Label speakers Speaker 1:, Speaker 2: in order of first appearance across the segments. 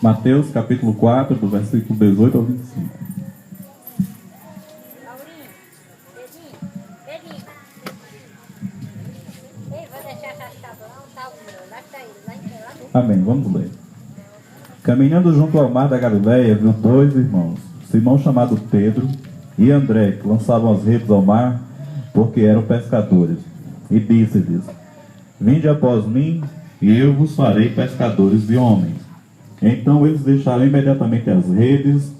Speaker 1: Mateus capítulo 4, do versículo 18 ao 25. Amém, vamos ler. Caminhando junto ao mar da Galileia, viu dois irmãos, Simão chamado Pedro e André, que lançavam as redes ao mar, porque eram pescadores. E disse-lhes: Vinde após mim, e eu vos farei pescadores de homens. Então eles deixaram imediatamente as redes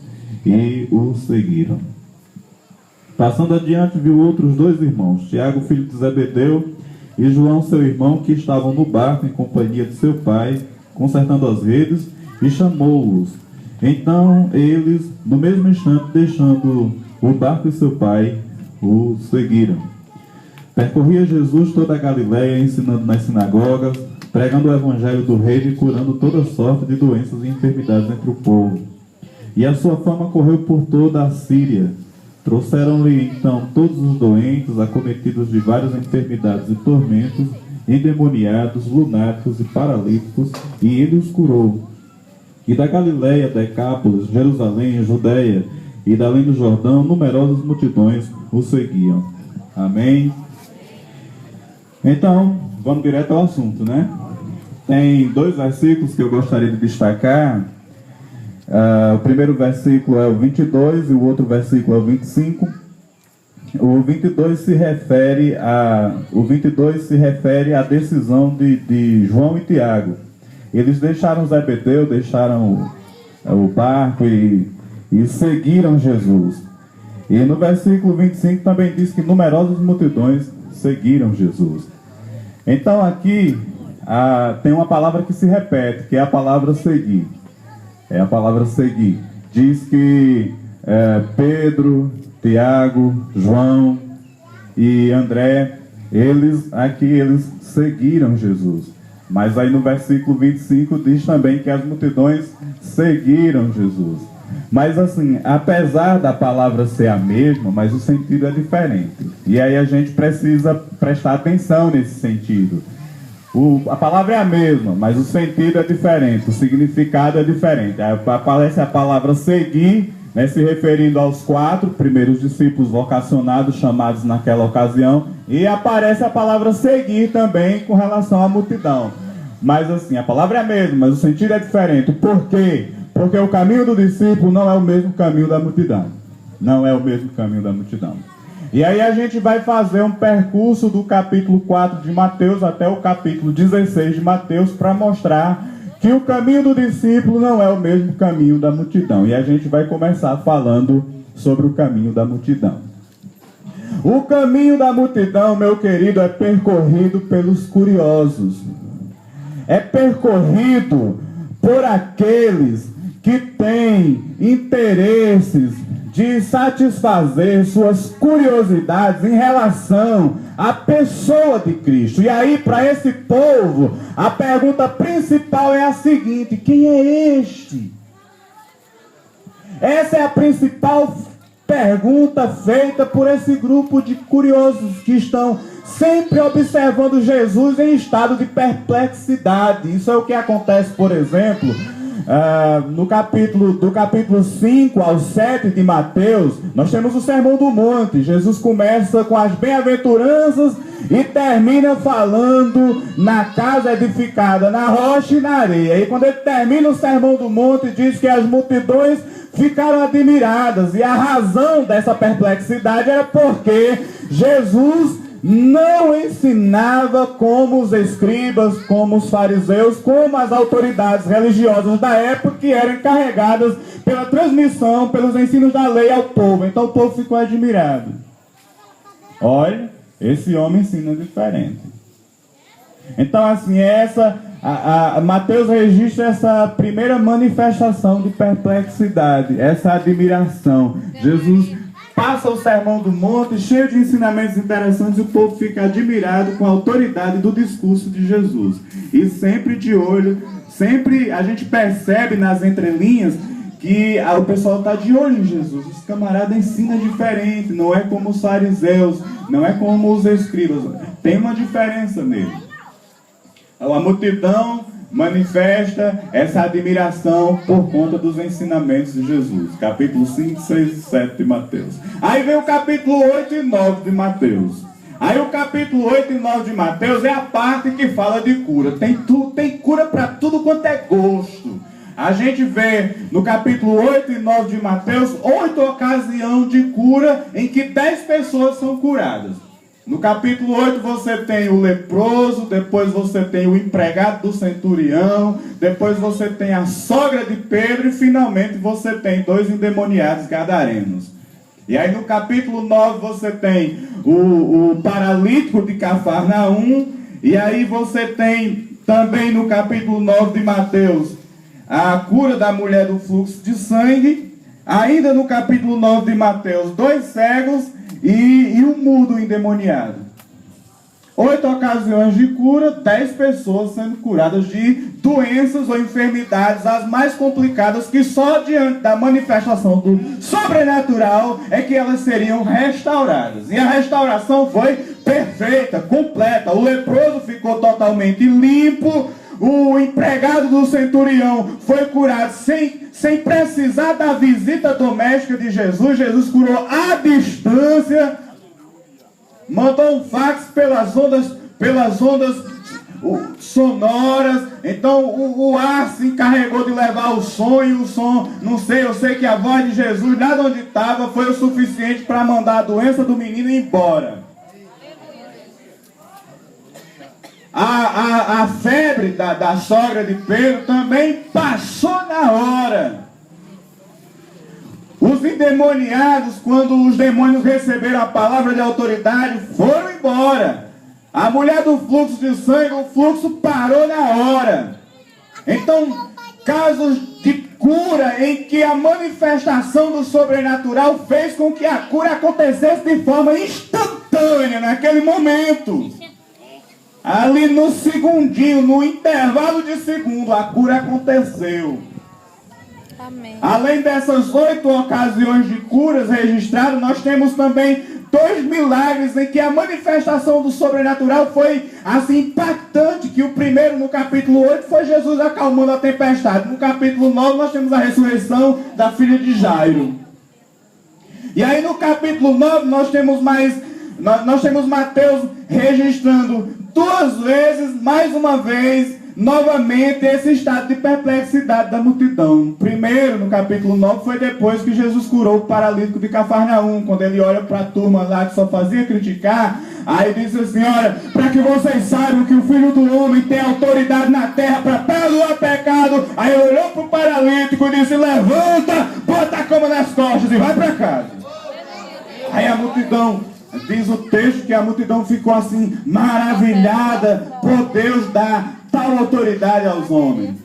Speaker 1: e o seguiram. Passando adiante, viu outros dois irmãos, Tiago, filho de Zebedeu, e João, seu irmão, que estavam no barco em companhia de seu pai, consertando as redes, e chamou-os. Então eles, no mesmo instante, deixando o barco e seu pai, o seguiram. Percorria Jesus toda a Galileia, ensinando nas sinagogas, pregando o evangelho do reino e curando toda sorte de doenças e enfermidades entre o povo. E a sua fama correu por toda a Síria. Trouxeram-lhe então todos os doentes, acometidos de várias enfermidades e tormentos, endemoniados, lunáticos e paralíticos, e ele os curou. E da Galileia, Decápolis, Jerusalém, Judeia e da além do Jordão, numerosas multidões o seguiam. Amém? Então, vamos direto ao assunto, né? Tem dois versículos que eu gostaria de destacar. O primeiro versículo é o 22 e o outro versículo é o 25. O 22 se refere à decisão de João e Tiago. Eles deixaram Zebedeu, deixaram o barco e seguiram Jesus. E no versículo 25 também diz que numerosas multidões seguiram Jesus. Então aqui tem uma palavra que se repete, que é a palavra seguir. É a palavra seguir. Diz que Pedro, Tiago, João e André, eles seguiram Jesus. Mas aí no versículo 25 diz também que as multidões seguiram Jesus. Mas assim, apesar da palavra ser a mesma, mas o sentido é diferente. E aí a gente precisa prestar atenção nesse sentido. A palavra é a mesma, mas o sentido é diferente, o significado é diferente. Aí aparece a palavra seguir, né, se referindo aos 4 primeiros discípulos vocacionados chamados naquela ocasião, e aparece a palavra seguir também com relação à multidão. Mas assim, a palavra é a mesma, mas o sentido é diferente. Por quê? Porque o caminho do discípulo não é o mesmo caminho da multidão. Não é o mesmo caminho da multidão. E aí a gente vai fazer um percurso do capítulo 4 de Mateus até o capítulo 16 de Mateus para mostrar que o caminho do discípulo não é o mesmo caminho da multidão. E a gente vai começar falando sobre o caminho da multidão. O caminho da multidão, meu querido, é percorrido pelos curiosos. É percorrido por aqueles que têm interesses de satisfazer suas curiosidades em relação à pessoa de Cristo. E aí, para esse povo, a pergunta principal é a seguinte: quem é este? Essa é a principal pergunta feita por esse grupo de curiosos que estão sempre observando Jesus em estado de perplexidade. Isso é o que acontece, por exemplo, do capítulo 5 ao 7 de Mateus. Nós temos o Sermão do Monte. Jesus começa com as bem-aventuranças e termina falando na casa edificada na rocha e na areia. E quando ele termina o Sermão do Monte, diz que as multidões ficaram admiradas, e a razão dessa perplexidade era porque Jesus não ensinava como os escribas, como os fariseus, como as autoridades religiosas da época, que eram encarregadas pela transmissão, pelos ensinos da lei ao povo. Então o povo ficou admirado. Olha, esse homem ensina diferente. Então assim, Mateus registra essa primeira manifestação de perplexidade, essa admiração. Jesus passa o Sermão do Monte, cheio de ensinamentos interessantes, e o povo fica admirado com a autoridade do discurso de Jesus. E sempre de olho, sempre a gente percebe nas entrelinhas que o pessoal está de olho em Jesus. Os camaradas ensinam diferente, não é como os fariseus, não é como os escribas. Tem uma diferença nele. A multidão manifesta essa admiração por conta dos ensinamentos de Jesus. Capítulo 5, 6 e 7 de Mateus. Aí vem o capítulo 8 e 9 de Mateus. Aí o capítulo 8 e 9 de Mateus é a parte que fala de cura. Tem cura para tudo quanto é gosto. A gente vê no capítulo 8 e 9 de Mateus 8 ocasiões de cura em que 10 pessoas são curadas. No capítulo 8 você tem o leproso, depois você tem o empregado do centurião, depois você tem a sogra de Pedro e finalmente você tem 2 endemoniados gadarenos. E aí no capítulo 9 você tem o paralítico de Cafarnaum, e aí você tem também no capítulo 9 de Mateus a cura da mulher do fluxo de sangue. Ainda no capítulo 9 de Mateus, 2 cegos e um mudo endemoniado. 8 ocasiões de cura, 10 pessoas sendo curadas de doenças ou enfermidades, as mais complicadas, que só diante da manifestação do sobrenatural é que elas seriam restauradas. E a restauração foi perfeita, completa. O leproso ficou totalmente limpo. O empregado do centurião foi curado sem precisar da visita doméstica de Jesus. Jesus curou à distância. Mandou um fax pelas ondas sonoras. Então o ar se encarregou de levar o som, e o som, não sei, eu sei que a voz de Jesus, lá de onde estava, foi o suficiente para mandar a doença do menino embora. A febre da sogra de Pedro também passou na hora. Os endemoniados, quando os demônios receberam a palavra de autoridade, foram embora. A mulher do fluxo de sangue, o fluxo parou na hora. Então, casos de cura em que a manifestação do sobrenatural fez com que a cura acontecesse de forma instantânea, naquele momento. Ali no segundinho, no intervalo de segundo, a cura aconteceu. Amém. Além dessas 8 ocasiões de curas registradas, nós temos também 2 milagres em que a manifestação do sobrenatural foi assim impactante, que o primeiro no capítulo 8 foi Jesus acalmando a tempestade. No capítulo 9 nós temos a ressurreição da filha de Jairo. E aí no capítulo 9 nós temos Mateus registrando 2 vezes, mais uma vez, novamente, esse estado de perplexidade da multidão. Primeiro, no capítulo 9, foi depois que Jesus curou o paralítico de Cafarnaum, quando ele olha para a turma lá que só fazia criticar, aí disse assim: olha, para que vocês saibam que o Filho do Homem tem autoridade na terra para perdoar pecado. Aí ele olhou para o paralítico e disse: levanta, bota a cama nas costas e vai para casa. Aí a multidão, diz o texto que a multidão ficou assim, maravilhada por Deus dar tal autoridade aos homens.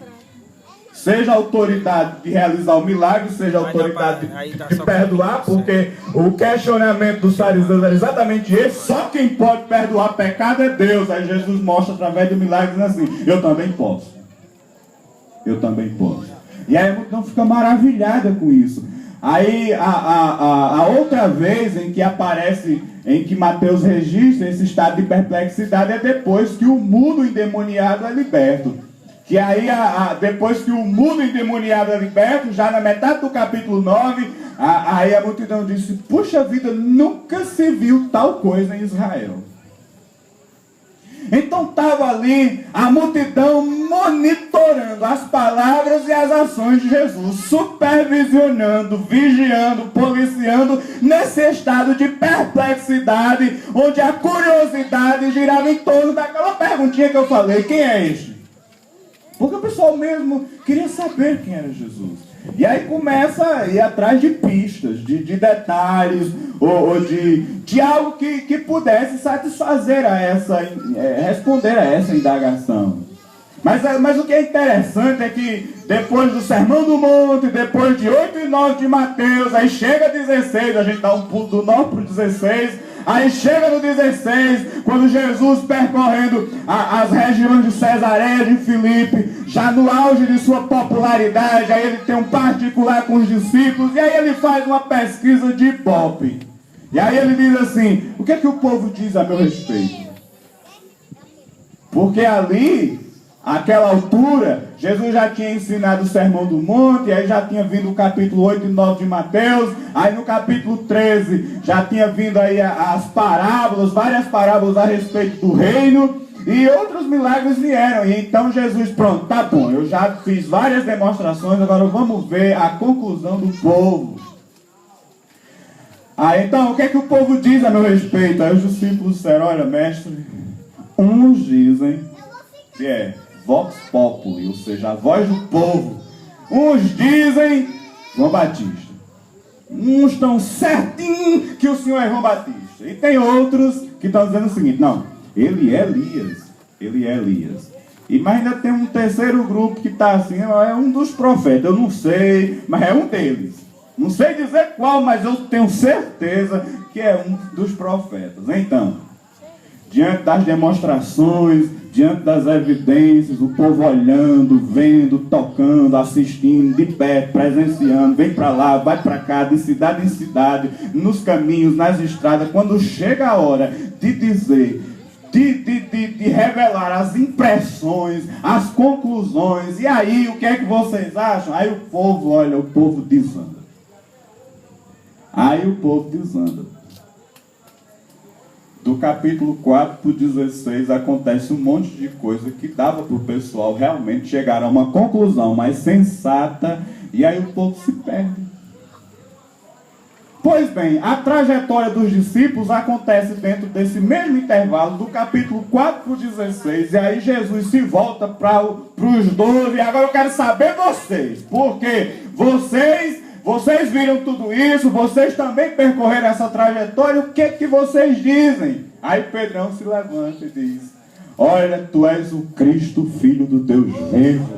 Speaker 1: Seja a autoridade de realizar o milagre, seja a autoridade de perdoar, porque o questionamento dos fariseus era exatamente esse: só quem pode perdoar pecado é Deus. Aí Jesus mostra através do milagre, dizendo assim: eu também posso. Eu também posso. E aí a multidão fica maravilhada com isso. Aí a outra vez em que aparece, em que Mateus registra esse estado de perplexidade, é depois que o mudo endemoniado é liberto. Que aí, depois que o mudo endemoniado é liberto, já na metade do capítulo 9, aí a multidão disse: puxa vida, nunca se viu tal coisa em Israel. Então estava ali a multidão monitorando as palavras e as ações de Jesus, supervisionando, vigiando, policiando, nesse estado de perplexidade, onde a curiosidade girava em torno daquela perguntinha que eu falei: quem é este? Porque o pessoal mesmo queria saber quem era Jesus. E aí começa a ir atrás de pistas, de detalhes, ou de algo que pudesse satisfazer responder a essa indagação. Mas o que é interessante é que depois do Sermão do Monte, depois de 8 e 9 de Mateus, aí chega 16, a gente dá um pulo do 9 para o 16, aí chega no 16, quando Jesus percorrendo as regiões de Cesareia de Filipe, já no auge de sua popularidade, aí ele tem um particular com os discípulos, e aí ele faz uma pesquisa de Ibope. E aí ele diz assim: o que é que o povo diz a meu respeito? Porque ali Àquela altura, Jesus já tinha ensinado o Sermão do Monte, aí já tinha vindo o capítulo 8 e 9 de Mateus, aí no capítulo 13 já tinha vindo aí as parábolas, várias parábolas a respeito do reino, e outros milagres vieram. E então Jesus, pronto, tá bom, eu já fiz várias demonstrações, agora vamos ver a conclusão do povo. Aí então, o que é que o povo diz a meu respeito? Aí os discípulos disseram, olha, mestre, uns dizem que é Vox Populi, ou seja, a voz do povo. Uns dizem João Batista. Uns estão certinho que o Senhor é João Batista. E tem outros que estão dizendo o seguinte, não, ele é Elias. Ele é Elias. E mas ainda tem um terceiro grupo que está assim, é um dos profetas, eu não sei, mas é um deles. Não sei dizer qual, mas eu tenho certeza que é um dos profetas. Então, diante das demonstrações, diante das evidências, o povo olhando, vendo, tocando, assistindo, de perto, presenciando, vem para lá, vai para cá, de cidade em cidade, nos caminhos, nas estradas, quando chega a hora de dizer, de revelar as impressões, as conclusões, e aí, o que é que vocês acham? Aí o povo, olha, o povo desanda. Aí o povo desanda. Do capítulo 4 para o 16 acontece um monte de coisa que dava para o pessoal realmente chegar a uma conclusão mais sensata, e aí o povo se perde. Pois bem, a trajetória dos discípulos acontece dentro desse mesmo intervalo, do capítulo 4 para o 16, e aí Jesus se volta para os 12, e agora eu quero saber vocês, porque vocês viram tudo isso, vocês também percorreram essa trajetória, o que vocês dizem? Aí Pedrão se levanta e diz, olha, tu és o Cristo, Filho do Deus vivo.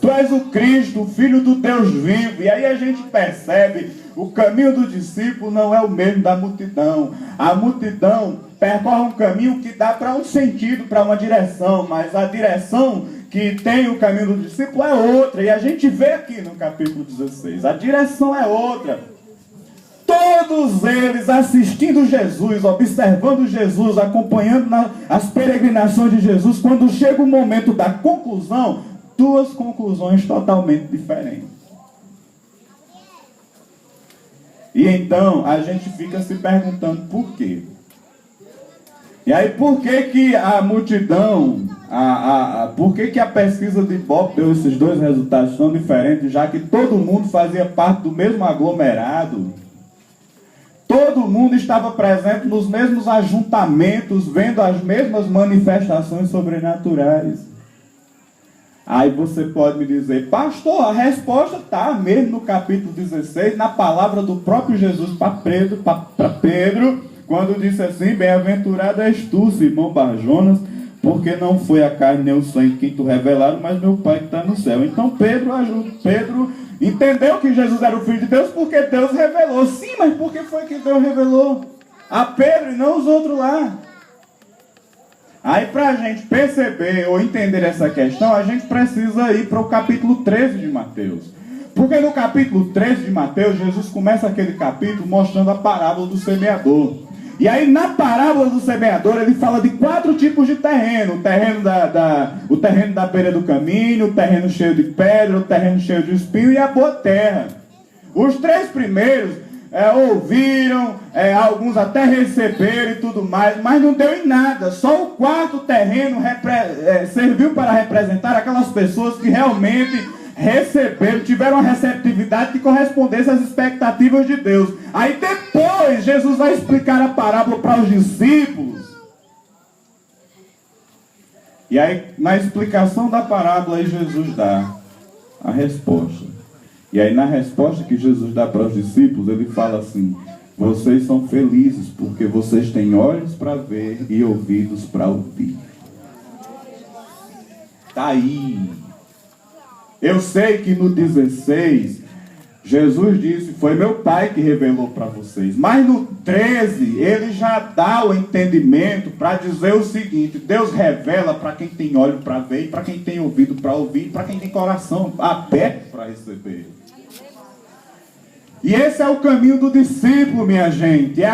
Speaker 1: Tu és o Cristo, Filho do Deus vivo. E aí a gente percebe, o caminho do discípulo não é o mesmo da multidão. A multidão percorre um caminho que dá para um sentido, para uma direção, mas a direção que tem o caminho do discípulo é outra, e a gente vê aqui no capítulo 16, a direção é outra. Todos eles assistindo Jesus, observando Jesus, acompanhando as peregrinações de Jesus, quando chega o momento da conclusão, duas conclusões totalmente diferentes. E então a gente fica se perguntando por quê. E aí, por que a multidão, por que a pesquisa de Ibope deu esses dois resultados tão diferentes, já que todo mundo fazia parte do mesmo aglomerado? Todo mundo estava presente nos mesmos ajuntamentos, vendo as mesmas manifestações sobrenaturais. Aí você pode me dizer, pastor, a resposta está mesmo no capítulo 16, na palavra do próprio Jesus para Pedro, quando disse assim, bem-aventurado és tu, Simão Barjonas, porque não foi a carne nem o sangue que tu revelaram, mas meu Pai que está no céu. Então Pedro entendeu que Jesus era o Filho de Deus, porque Deus revelou. Sim, mas por que foi que Deus revelou a Pedro e não os outros lá? Aí para a gente perceber ou entender essa questão, a gente precisa ir para o capítulo 13 de Mateus. Porque no capítulo 13 de Mateus, Jesus começa aquele capítulo mostrando a parábola do semeador. E aí na parábola do semeador ele fala de 4 tipos de terreno. O terreno da beira do caminho, o terreno cheio de pedra, o terreno cheio de espinho e a boa terra. Os 3 primeiros ouviram, alguns até receberam e tudo mais, mas não deu em nada. Só o 4º terreno serviu para representar aquelas pessoas que realmente receberam, tiveram uma receptividade que correspondesse às expectativas de Deus. Aí depois Jesus vai explicar a parábola para os discípulos. E aí na explicação da parábola aí Jesus dá a resposta. E aí na resposta que Jesus dá para os discípulos, ele fala assim, vocês são felizes porque vocês têm olhos para ver e ouvidos para ouvir. Está aí. Eu sei que no 16, Jesus disse, foi meu Pai que revelou para vocês. Mas no 13, ele já dá o entendimento para dizer o seguinte, Deus revela para quem tem olho para ver, para quem tem ouvido para ouvir, para quem tem coração aberto para receber. E esse é o caminho do discípulo, minha gente.